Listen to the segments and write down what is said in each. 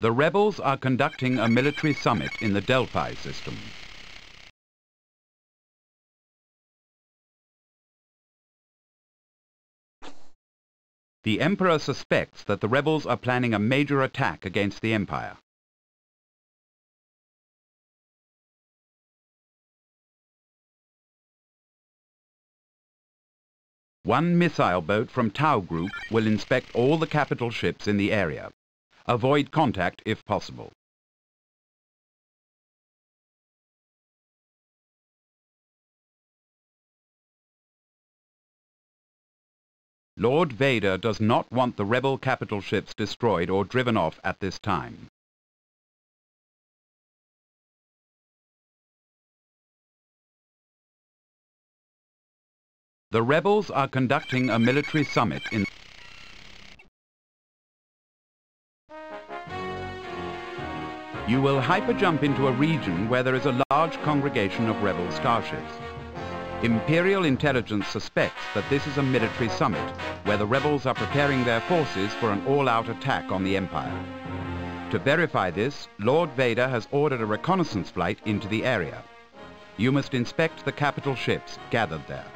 The rebels are conducting a military summit in the Delphi system. The Emperor suspects that the rebels are planning a major attack against the Empire. One missile boat from Tau Group will inspect all the capital ships in the area. Avoid contact if possible. Lord Vader does not want the rebel capital ships destroyed or driven off at this time. The rebels are conducting a military summit in... You will hyperjump into a region where there is a large congregation of rebel starships. Imperial intelligence suspects that this is a military summit, where the rebels are preparing their forces for an all-out attack on the Empire. To verify this, Lord Vader has ordered a reconnaissance flight into the area. You must inspect the capital ships gathered there.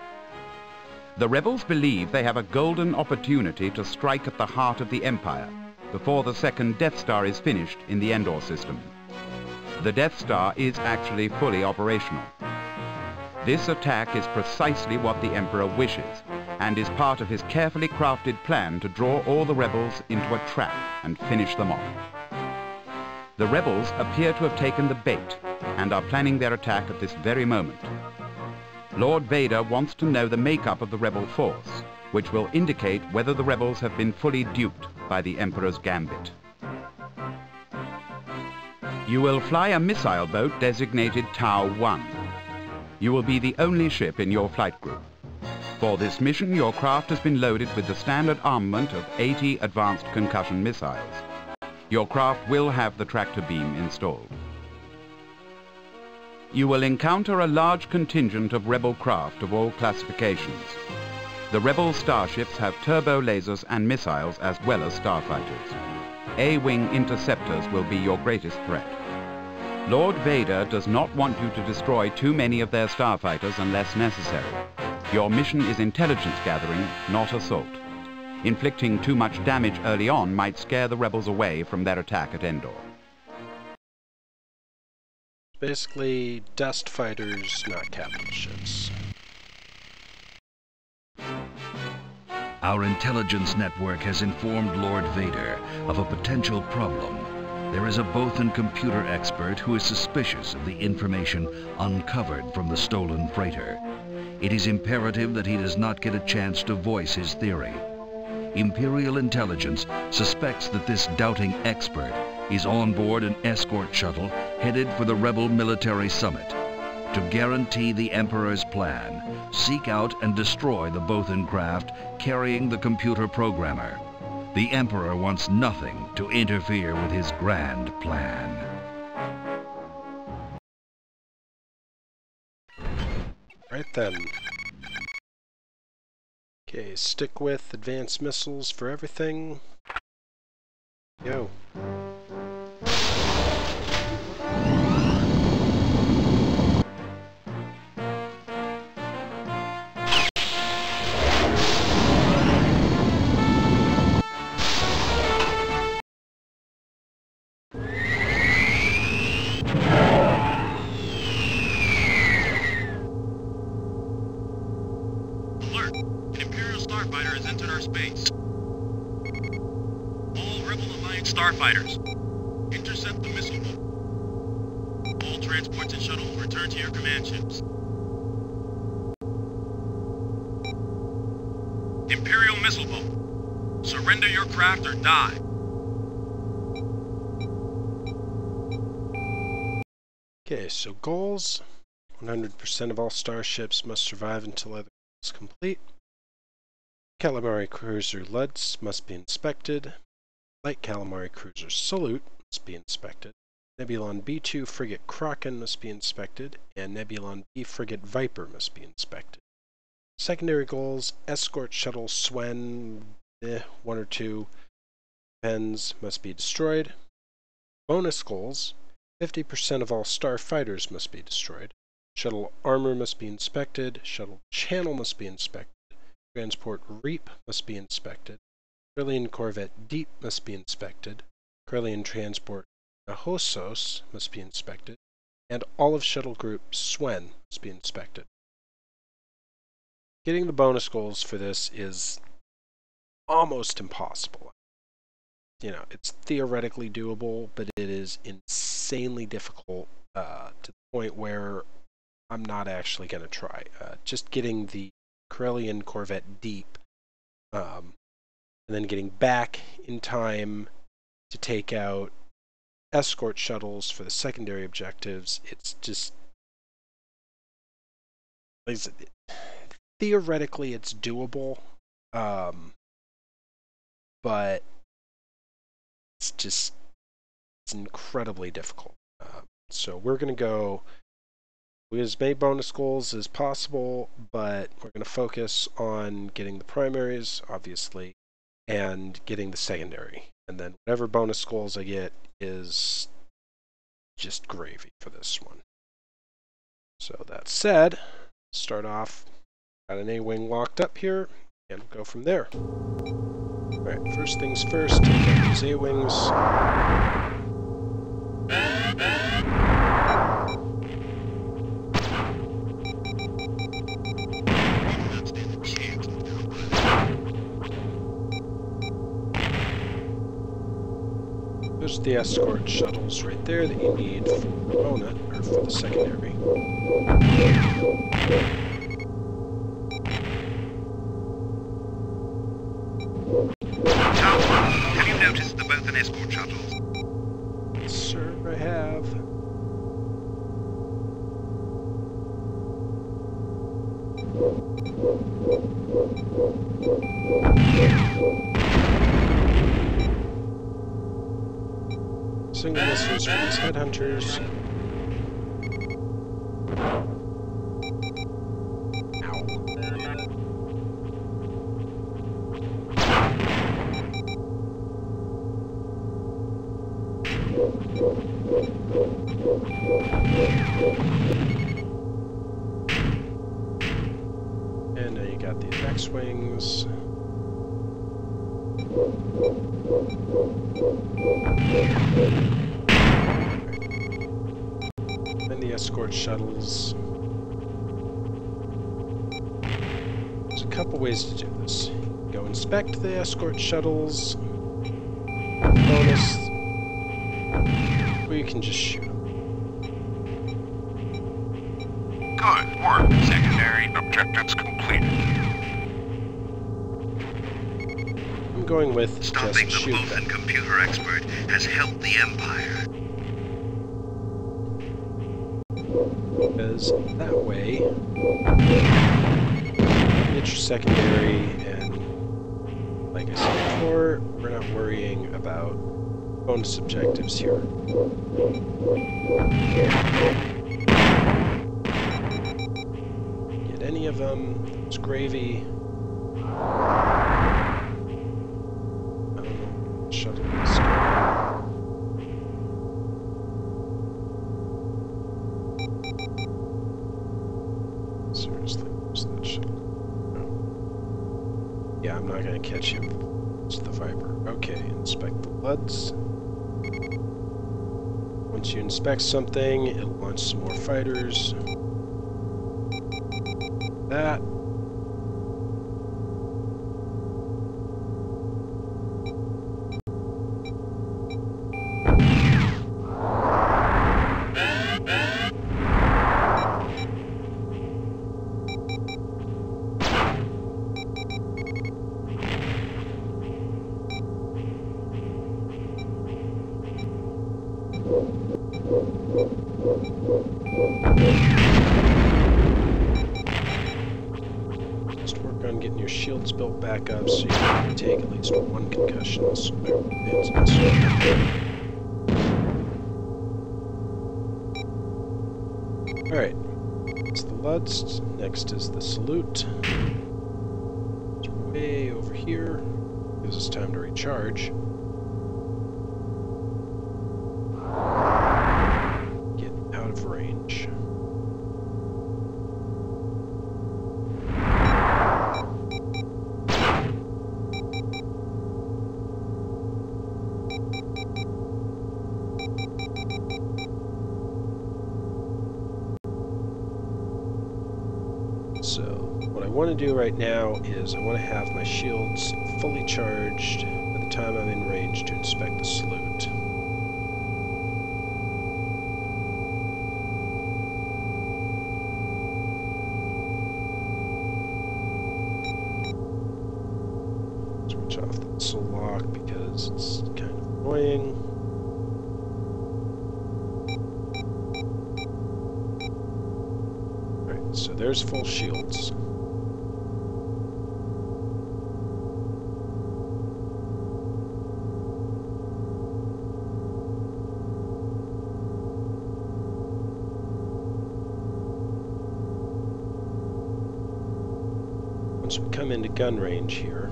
The rebels believe they have a golden opportunity to strike at the heart of the Empire before the second Death Star is finished in the Endor system. The Death Star is actually fully operational. This attack is precisely what the Emperor wishes, and is part of his carefully crafted plan to draw all the rebels into a trap and finish them off. The rebels appear to have taken the bait, and are planning their attack at this very moment. Lord Vader wants to know the makeup of the rebel force, which will indicate whether the rebels have been fully duped by the Emperor's gambit. You will fly a missile boat designated Tau 1. You will be the only ship in your flight group. For this mission, your craft has been loaded with the standard armament of 80 advanced concussion missiles. Your craft will have the tractor beam installed. You will encounter a large contingent of rebel craft of all classifications. The rebel starships have turbo lasers and missiles as well as starfighters. A-wing interceptors will be your greatest threat. Lord Vader does not want you to destroy too many of their starfighters unless necessary. Your mission is intelligence gathering, not assault. Inflicting too much damage early on might scare the rebels away from their attack at Endor. Basically, dust fighters, not capital ships. Our intelligence network has informed Lord Vader of a potential problem. There is a Bothan computer expert who is suspicious of the information uncovered from the stolen freighter. It is imperative that he does not get a chance to voice his theory. Imperial intelligence suspects that this doubting expert is on board an escort shuttle headed for the rebel military summit. To guarantee the Emperor's plan, seek out and destroy the Bothan craft carrying the computer programmer. The Emperor wants nothing to interfere with his grand plan. Right then. Okay, stick with advanced missiles for everything. Go. Alert! An Imperial Starfighter has entered our space. All Rebel Alliance Starfighters, intercept the missile boat. All transports and shuttles return to your command ships. Imperial missile boat, surrender your craft or die. Okay, so goals. 100% of all starships must survive until other goals is complete. Calamari Cruiser Lutdze must be inspected. Light Calamari Cruiser Sullute must be inspected. Nebulon B2 Frigate Kracken must be inspected, and Nebulon B Frigate Viper must be inspected. Secondary goals: Escort Shuttle Swen, 1 or 2, depends, must be destroyed. Bonus goals: 50% of all Starfighters must be destroyed. Shuttle Armor must be inspected. Shuttle Channel must be inspected. Transport Reep must be inspected. Corellian Corvette Deep must be inspected. Corellian Transport Nahosos must be inspected. And all of Shuttle Group Swen must be inspected. Getting the bonus goals for this is almost impossible. You know, it's theoretically doable, but it is insanely difficult to the point where I'm not actually going to try. Just getting the Corellian Corvette Deep and then getting back in time to take out escort shuttles for the secondary objectives, it's just... theoretically it's doable, but it's incredibly difficult. So we're going to go with as many bonus goals as possible, but we're going to focus on getting the primaries, obviously, and getting the secondary. And then whatever bonus goals I get is just gravy for this one. So that said, start off, got an A-wing locked up here, and we'll go from there. Alright, first things first, take out these A-wings. There's the escort shuttles right there that you need for the bonus, or for the secondary. Have you noticed the both an escort shuttles? Sir, I have. Single missiles for these headhunters. And now you got these X-Wings. And the escort shuttles. There's a couple ways to do this. Go inspect the escort shuttles. Bonus. Or you can just shoot them. Good work. Secondary objectives completed. I'm going with Stopping just the shoot Bothan them. computer expert has helped the Empire. Because that way, get your secondary, and like I said before, we're not worrying about bonus objectives here. Get any of them, it's gravy. I don't know, shuttle this guy. Seriously, where's that shuttle? No. Yeah, I'm not going to catch him. It's the Viper. Okay, inspect the Lutdze. Once you inspect something, it'll launch some more fighters. That. Just work on getting your shields built back up so you can take at least one concussion. Alright, that's the Lutdze. Next is the Sullute. It's way over here. Gives us time to recharge. I want to do right now is I want to have my shields fully charged by the time I'm in range to inspect the Sullute. Switch off the missile lock because it's kind of annoying. Alright, so there's full shields. Once we come into gun range here,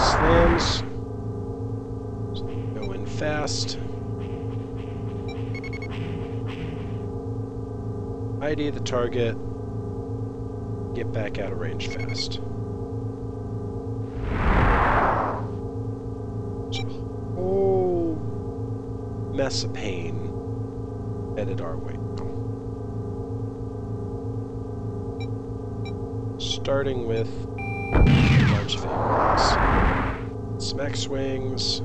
slams, so go in fast, ID the target, get back out of range fast. There's a whole mess of pain headed our way. Starting with large favorites. Smack swings.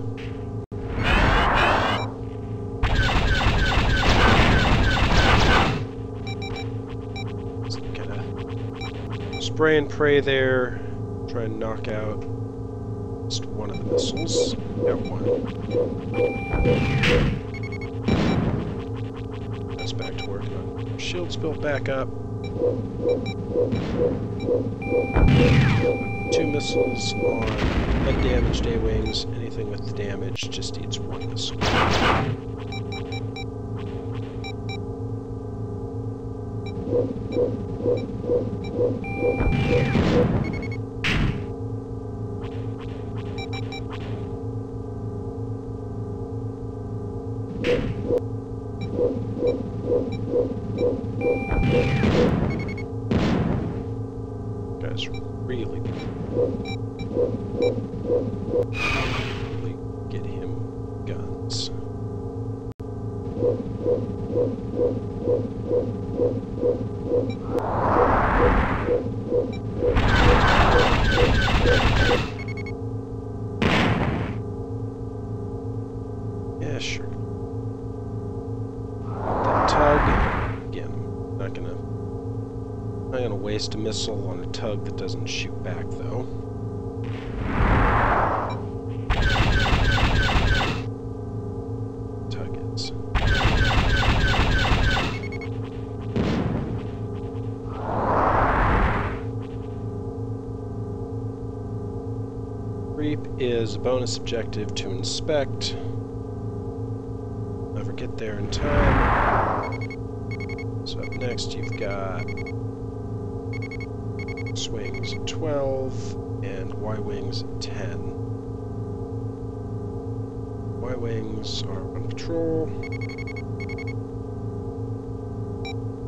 Just kind of spray and pray there. Try and knock out just one of the missiles. Got one. That's back to working on shields built back up. 2 missiles on undamaged A-wings. Anything with the damage just eats 1 missile. Guys really get him guns. Yeah, sure. That tug. Again, not gonna waste a missile on a tug that doesn't shoot back, though. Tug is. Reep is a bonus objective to inspect. Never get there in time. So up next you've got X-wings at 12 and Y-wings at 10. Y-wings are on patrol.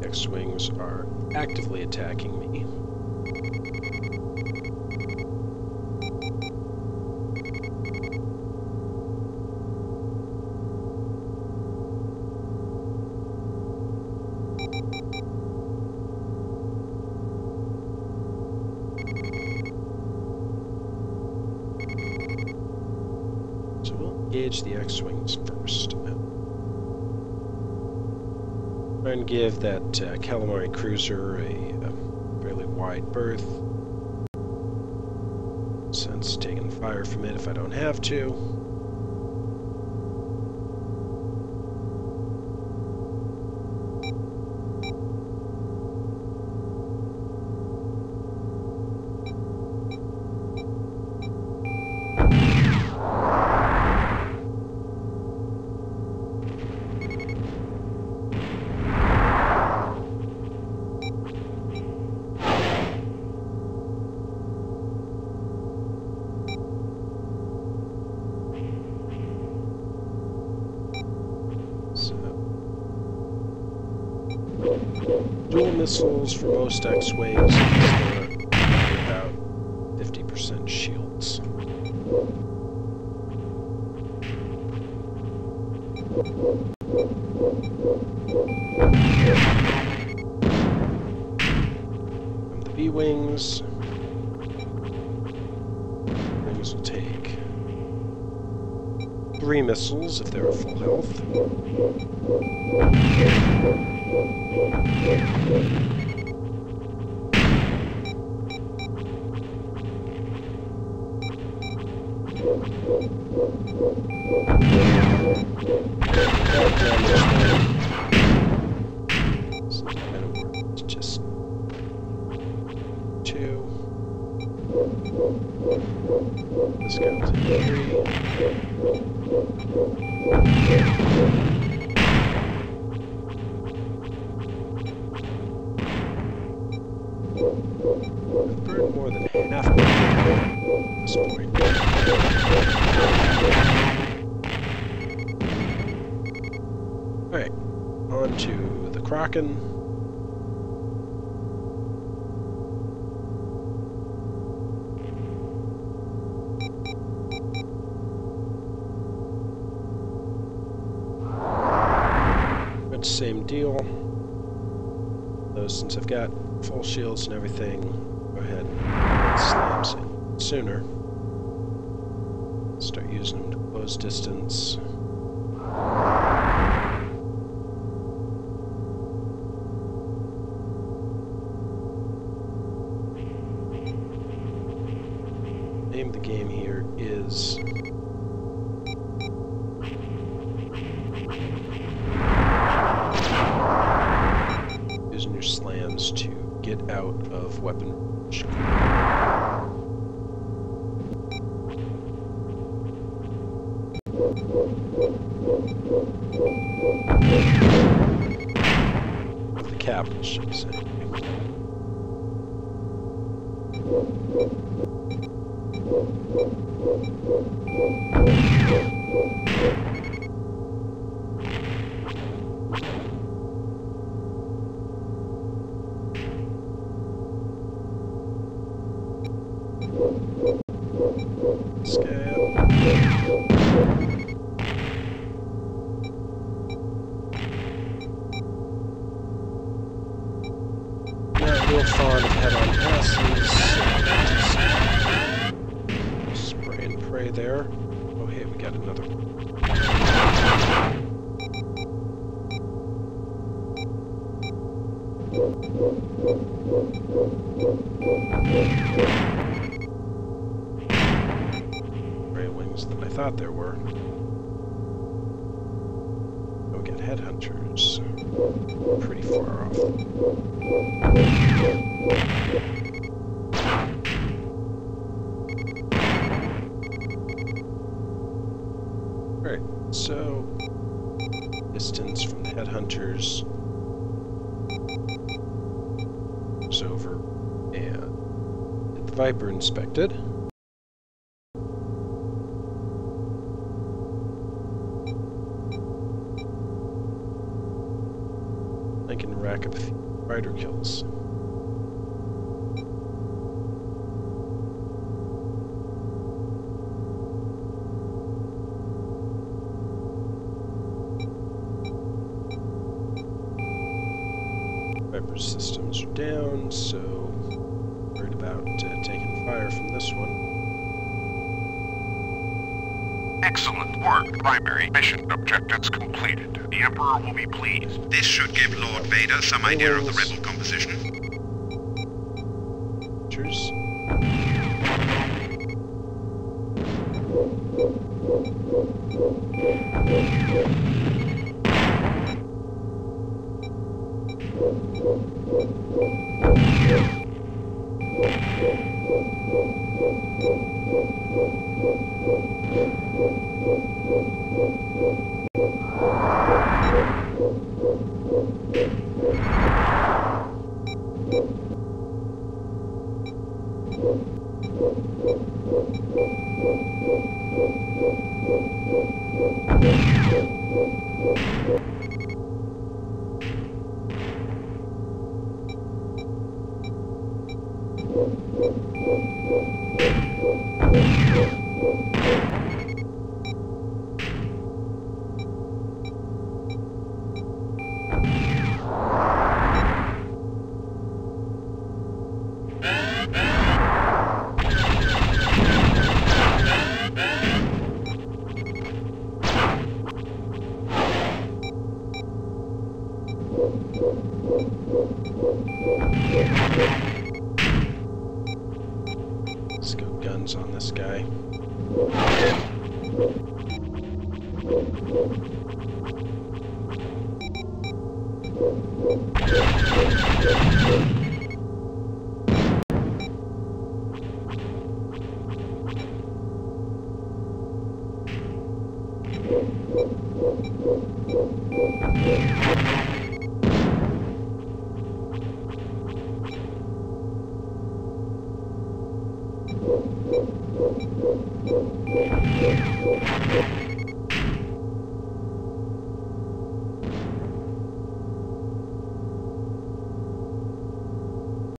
X-wings are actively attacking me. Engage the X-wings first. Try and give that Calamari Cruiser a fairly wide berth. Since taking fire from it if I don't have to. Dual missiles for most X-wings are about 50% shields. B-Wings. Wings will take 3 missiles if they're at full health. Just 2. Let's go to 3. I've burned more than half of at this point. Alright, on to the Kraken. Same deal. Though since I've got full shields and everything, go ahead and slam some sooner. Start using them to close distance. Name of the game here is using your slams to get out of weapon range. Of the capital, should I say. Railings than I thought there were. Go get headhunters. Pretty far off. Alright, so distance from the headhunters is over, and get the Viper inspected. I can rack up a few fighter kills. Viper systems are down, so worried about taking fire from this one. Excellent work. Primary mission objectives completed. The Emperor will be pleased. This should give Lord Vader some idea of the rebel composition. Cheers. Let's go guns on this guy.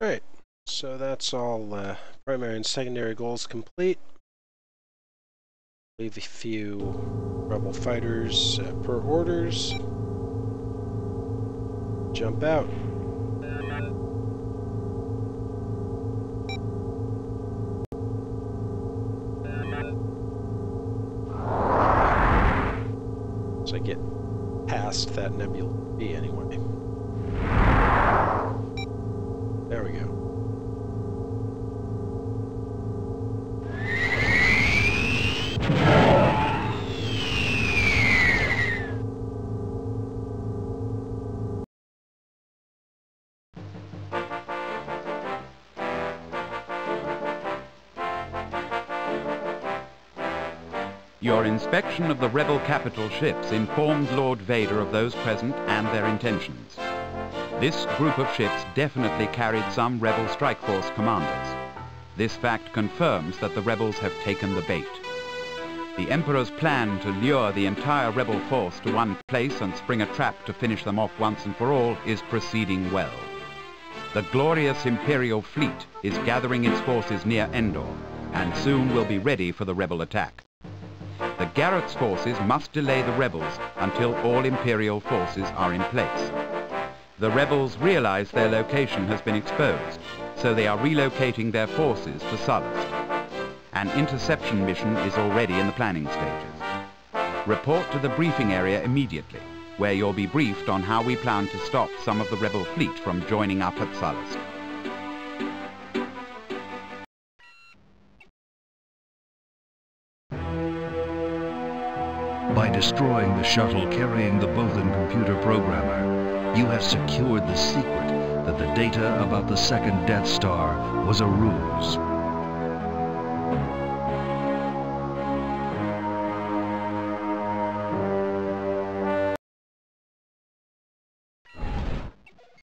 Alright, so that's all primary and secondary goals complete. Leave a few rebel fighters per orders. Jump out. So I get past that Nebulon B anyway. There we go. Your inspection of the rebel capital ships informed Lord Vader of those present and their intentions. This group of ships definitely carried some rebel strike force commanders. This fact confirms that the rebels have taken the bait. The Emperor's plan to lure the entire rebel force to one place and spring a trap to finish them off once and for all is proceeding well. The glorious Imperial fleet is gathering its forces near Endor, and soon will be ready for the rebel attack. The Garrett's forces must delay the rebels until all Imperial forces are in place. The rebels realize their location has been exposed, so they are relocating their forces to Sullute. An interception mission is already in the planning stages. Report to the briefing area immediately, where you'll be briefed on how we plan to stop some of the rebel fleet from joining up at Sullute. By destroying the shuttle carrying the Bothan computer programmer, you have secured the secret that the data about the second Death Star was a ruse.